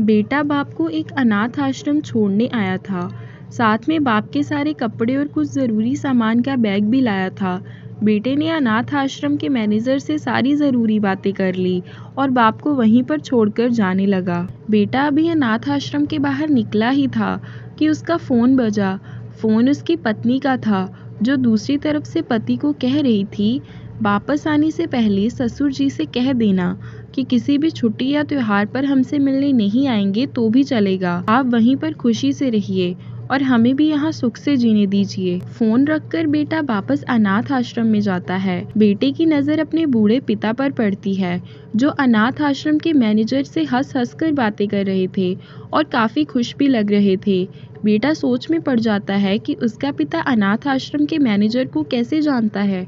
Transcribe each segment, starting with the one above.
बेटा बाप को एक अनाथ आश्रम छोड़ने आया था। साथ में बाप के सारे कपड़े और कुछ ज़रूरी सामान का बैग भी लाया था। बेटे ने अनाथ आश्रम के मैनेजर से सारी ज़रूरी बातें कर ली और बाप को वहीं पर छोड़कर जाने लगा। बेटा अभी अनाथ आश्रम के बाहर निकला ही था कि उसका फ़ोन बजा। फ़ोन उसकी पत्नी का था, जो दूसरी तरफ से पति को कह रही थी, वापस आने से पहले ससुर जी से कह देना कि किसी भी छुट्टी या त्योहार पर हमसे मिलने नहीं आएंगे तो भी चलेगा। आप वहीं पर खुशी से रहिए और हमें भी यहाँ सुख से जीने दीजिए। फोन रखकर बेटा वापस अनाथ आश्रम में जाता है। बेटे की नज़र अपने बूढ़े पिता पर पड़ती है, जो अनाथ आश्रम के मैनेजर से हंस हंस कर बातें कर रहे थे और काफ़ी खुश भी लग रहे थे। बेटा सोच में पड़ जाता है कि उसका पिता अनाथ आश्रम के मैनेजर को कैसे जानता है।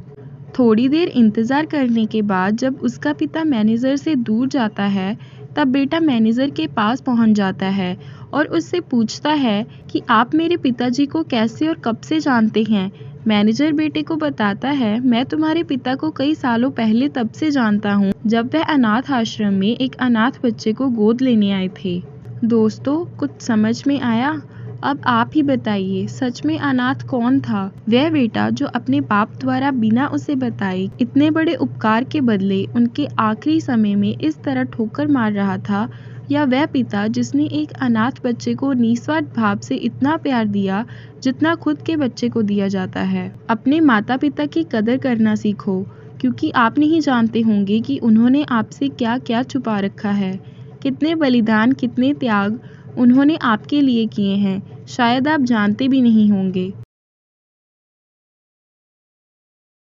थोड़ी देर इंतज़ार करने के बाद जब उसका पिता मैनेजर से दूर जाता है, तब बेटा मैनेजर के पास पहुंच जाता है और उससे पूछता है कि आप मेरे पिताजी को कैसे और कब से जानते हैं। मैनेजर बेटे को बताता है, मैं तुम्हारे पिता को कई सालों पहले तब से जानता हूँ जब वह अनाथ आश्रम में एक अनाथ बच्चे को गोद लेने आए थे। दोस्तों, कुछ समझ में आया? अब आप ही बताइए, सच में अनाथ कौन था? वह बेटा जो अपने बाप द्वारा बिना उसे बताए इतने बड़े उपकार के बदले उनके आखिरी समय में इस तरह ठोकर मार रहा था, या वह पिता जिसने एक अनाथ बच्चे को निस्वार्थ भाव से इतना प्यार दिया जितना खुद के बच्चे को दिया जाता है? अपने माता पिता की कदर करना सीखो, क्योंकि आप नहीं जानते होंगे कि उन्होंने आपसे क्या क्या छुपा रखा है। कितने बलिदान, कितने त्याग उन्होंने आपके लिए किए हैं, शायद आप जानते भी नहीं होंगे।